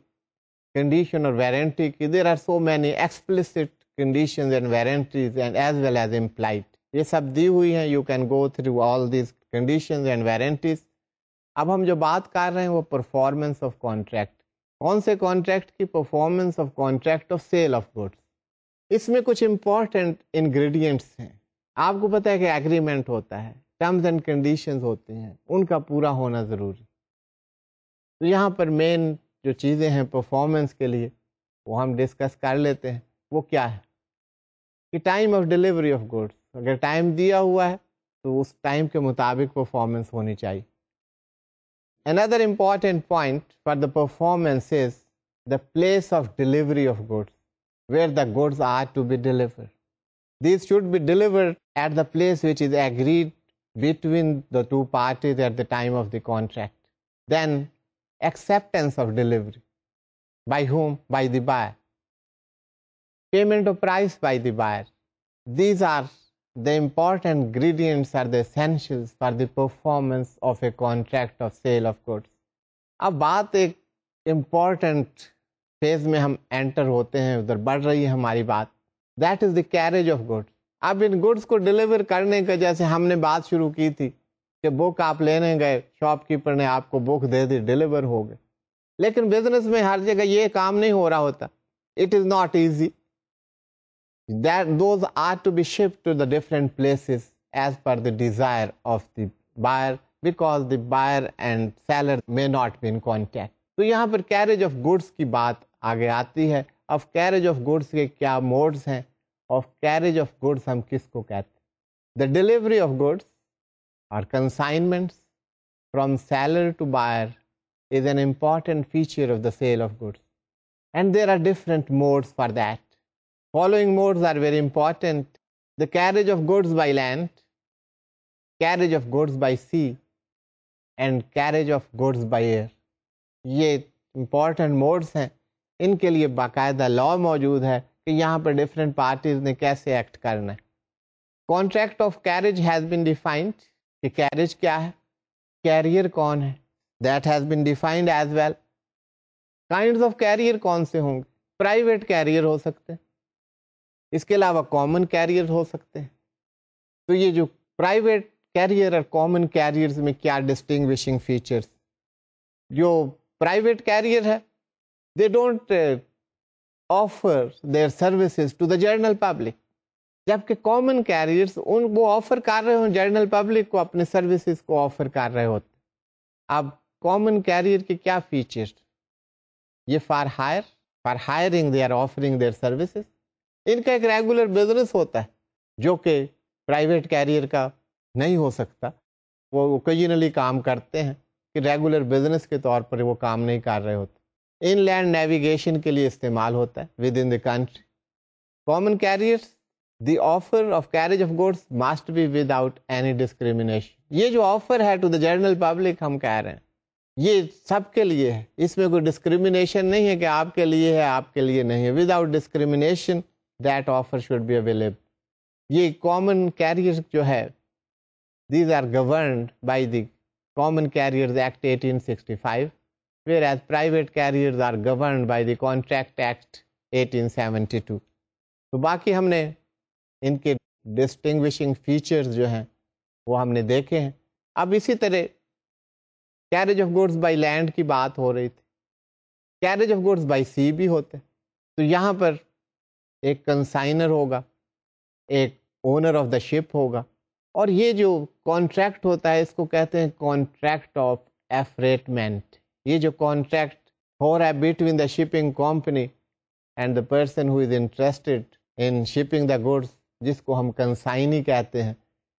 کنڈیشن اور وارنٹی کی. There are so many explicit conditions and warranties and as well as implied. یہ سب دی ہوئی ہیں, you can go through all these conditions and warranties. اب ہم جو بات کر رہے ہیں وہ پرفارمنس آف کانٹریکٹ. کون سے کانٹریکٹ کی performance of contract of sale of goods. اس میں کچھ امپورٹنٹ انگریڈینٹس ہیں. آپ کو پتہ ہے کہ ایگریمنٹ ہوتا ہے, ٹرمز اینڈ کنڈیشنز ہوتے ہیں, ان کا پورا ہونا ضروری. تو یہاں پر مین جو چیزیں ہیں پرفارمنس کے لیے وہ ہم ڈسکس کر لیتے ہیں. وہ کیا ہے کہ time of delivery of goods. اگر ٹائم دیا ہوا ہے تو اس ٹائم کے مطابق پرفارمنس ہونی چاہیے. Another important point for the performance is the place of delivery of goods, where the goods are to be delivered. These should be delivered at the place which is agreed between the two parties at the time of the contract. Then acceptance of delivery. By whom? By the buyer. Payment of price by the buyer. These are the important ingredients, are the essentials for the performance of a contract of sale of goods. اب بات ایک important phase میں ہم inter ہوتے ہیں, ادھر بڑھ رہی ہے ہماری بات. That is the carriage of goods. اب ان گڈس کو ڈیلیور کرنے کا, جیسے ہم نے بات شروع کی تھی کہ بک آپ لینے گئے, شاپ کیپر نے آپ کو بک دے دی, ڈیلیور ہو گئے. لیکن بزنس میں ہر جگہ یہ کام نہیں ہو رہا ہوتا. It is not easy. That those are to be shipped to the different places as per the desire of the buyer, because the buyer and seller may not be in contact. تو یہاں پر carriage of goods کی بات آگے آتی ہے. اب carriage of goods کے کیا موڈز ہیں, اور carriage of goods ہم کس کو کہتے ہیں. The delivery of goods or consignments from seller to buyer is an important feature of the sale of goods, and there are different modes for that. Following modes are very important: the carriage of goods by land, carriage of goods by sea, and carriage of goods by air. یہ important modes ہیں. ان کے لیے باقاعدہ لا موجود ہے کہ یہاں پر different parties نے کیسے ایکٹ کرنا ہے. Contract of carriage has been defined. کہ carriage کیا ہے, carrier کون ہے, that has been defined as well. Kinds of carrier کون سے ہوں گے. Private carrier ہو سکتے ہیں, اس کے علاوہ کامن کیریئر ہو سکتے ہیں. تو یہ جو پرائیویٹ کیریئر اور کامن کیریئرز میں کیا ڈسٹنگوشنگ فیچرز؟ جو پرائیویٹ کیریئر ہے they don't offer their services to the general public, جبکہ کامن کیریئرز وہ آفر کر رہے ہوں جنرل پبلک کو، اپنے سروسز کو آفر کر رہے ہوتے. اب کامن کیریئر کے کیا فیچرز؟ یہ for hiring they are offering their services. ان کا ایک ریگولر بزنس ہوتا ہے جو کہ پرائیویٹ کیریئر کا نہیں ہو سکتا. وہ اوکیجنلی کام کرتے ہیں کہ ریگولر بزنس کے طور پر وہ کام نہیں کر رہے ہوتے. ان لینڈ نیویگیشن کے لیے استعمال ہوتا ہے within the country. Common carriers the offer of carriage of goods must be without any discrimination. یہ جو آفر ہے ٹو دا جنرل پبلک ہم کہہ رہے ہیں یہ سب کے لیے ہے، اس میں کوئی ڈسکریمنیشن نہیں ہے کہ آپ کے لیے ہے آپ کے لیے نہیں ہے. Without discrimination that offer should be available. یہ کامن کیریئر جو ہے these are governed by the common carriers act 1865 whereas private carriers are governed by the Contract Act 1872. تو باقی ہم نے ان کے ڈسٹنگوشنگ فیچرز جو ہیں وہ ہم نے دیکھے ہیں. اب اسی طرح carriage of goods by land کی بات ہو رہی تھی، carriage of goods by sea بھی ہوتے. تو یہاں پر ایک کنسائنر ہوگا، ایک اونر آف دا شپ ہوگا، اور یہ جو کانٹریکٹ ہوتا ہے اس کو کہتے ہیں کانٹریکٹ آف ایفریٹمنٹ. یہ جو کانٹریکٹ ہو رہا ہے between the shipping company and the person who is interested in shipping the goods, جس کو ہم کنسائنی کہتے ہیں،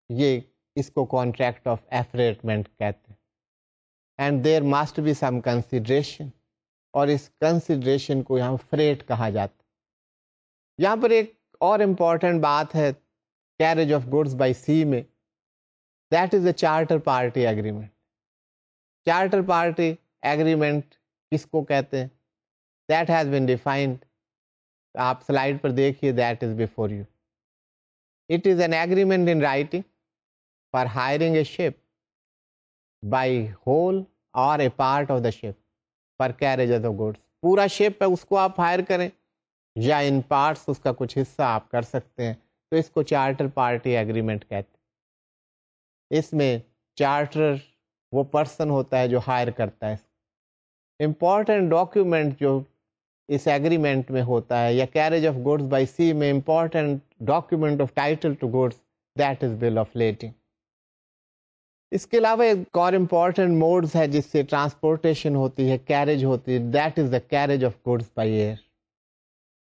یہ اس کو کانٹریکٹ آف ایفریٹمنٹ کہتے ہیں. And there must be some consideration, اور اس کنسیڈریشن کو یہاں فریٹ کہا جاتا ہے. یہاں پر ایک اور امپورٹنٹ بات ہے carriage of goods by sea میں، that is a charter party agreement. Charter party agreement کس کو کہتے ہیں؟ دیٹ ہیز بین ڈیفائنڈ، آپ سلائڈ پر دیکھیے، that is before you. It is an agreement in writing for hiring a ship by whole or a part of the ship for carriage of the goods. پورا ship ہے اس کو آپ higher کریں یا ان parts اس کا کچھ حصہ آپ کر سکتے ہیں، تو اس کو چارٹر پارٹی ایگریمنٹ کہتے ہیں. اس میں چارٹر وہ پرسن ہوتا ہے جو ہائر کرتا ہے. امپورٹنٹ ڈاکیومنٹ جو اس ایگریمنٹ میں ہوتا ہے یا carriage of goods by sea میں important document of title to goods, that is bill of lading. اس کے علاوہ ایک اور امپورٹنٹ موڈز ہے جس سے ٹرانسپورٹیشن ہوتی ہے، کیریج ہوتی ہے، that is the carriage of goods by air.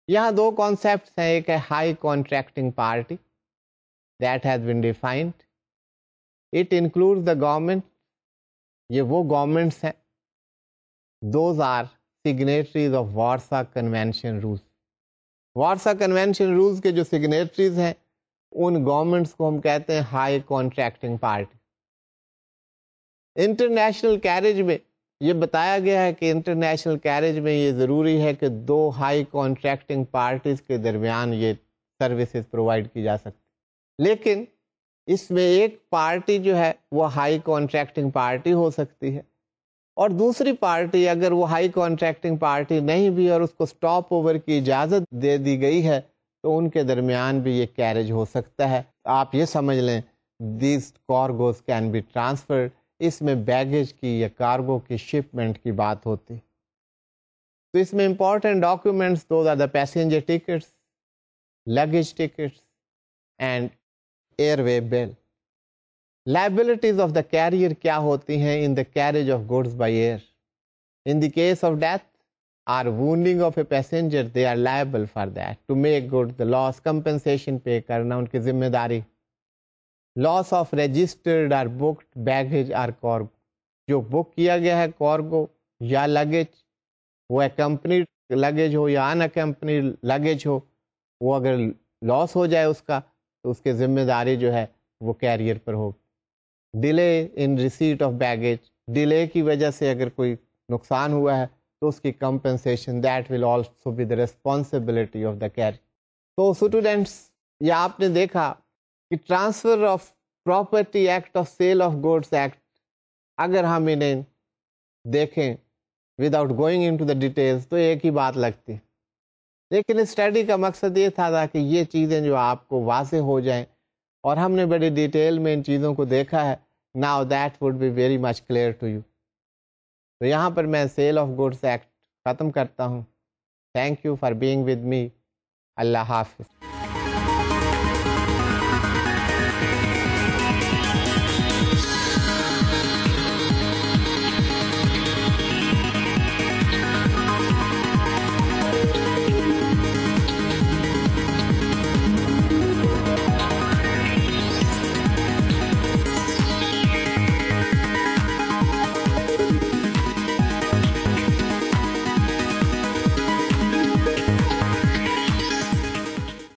یہاں دو کانسیپٹس ہیں، ایک ہے high contracting party, that has been defined. It includes the government, یہ وہ گورنمنٹس ہیں، those are signatories of Warsaw convention rules. Warsaw convention rules کے جو سگنیٹریز ہیں ان گورنمنٹس کو ہم کہتے ہیں high contracting party. International carriage میں یہ بتایا گیا ہے کہ انٹرنیشنل کیریج میں یہ ضروری ہے کہ دو ہائی کانٹریکٹنگ پارٹیز کے درمیان یہ سروسز پرووائڈ کی جا سکتی. لیکن اس میں ایک پارٹی جو ہے وہ ہائی کانٹریکٹنگ پارٹی ہو سکتی ہے، اور دوسری پارٹی اگر وہ ہائی کانٹریکٹنگ پارٹی نہیں بھی اور اس کو سٹاپ اوور کی اجازت دے دی گئی ہے تو ان کے درمیان بھی یہ کیریج ہو سکتا ہے. آپ یہ سمجھ لیں these cargos can be transferred. اس میں بیگیج کی یا کارگو کی شپمنٹ کی بات ہوتی. تو اس میں important documents those are the passenger tickets, luggage tickets and air way bill. Liabilities of the carrier کیا ہوتی ہیں in the carriage of goods by air? In the case of death or wounding of a passenger they are liable for that to make good the loss, compensation pay کرنا ان کی ذمہ داری. Loss of registered or booked baggage or cargo, جو book کیا گیا ہے cargo یا لگیج، وہ اکمپنیڈ لگیج ہو یا ان اکمپنیڈ لگیج ہو، وہ اگر لاس ہو جائے اس کا تو اس کی ذمہ داری جو ہے وہ کیریئر پر ہو. Delay in receipt of baggage, delay کی وجہ سے اگر کوئی نقصان ہوا ہے تو اس کی compensation that will also be the responsibility of the carrier. تو اسٹوڈینٹس یہ آپ نے دیکھا کہ transfer of property act of sale of goods act, اگر ہم انہیں دیکھیں without going into the details تو ایک ہی بات لگتی. لیکن اسٹڈی کا مقصد یہ تھا تاکہ یہ چیزیں جو آپ کو واضح ہو جائیں، اور ہم نے بڑی ڈیٹیل میں ان چیزوں کو دیکھا ہے. Now that would be very much clear to you. تو یہاں پر میں سیل آف گڈس ایکٹ ختم کرتا ہوں. Thank you for being with me. Allah حافظ.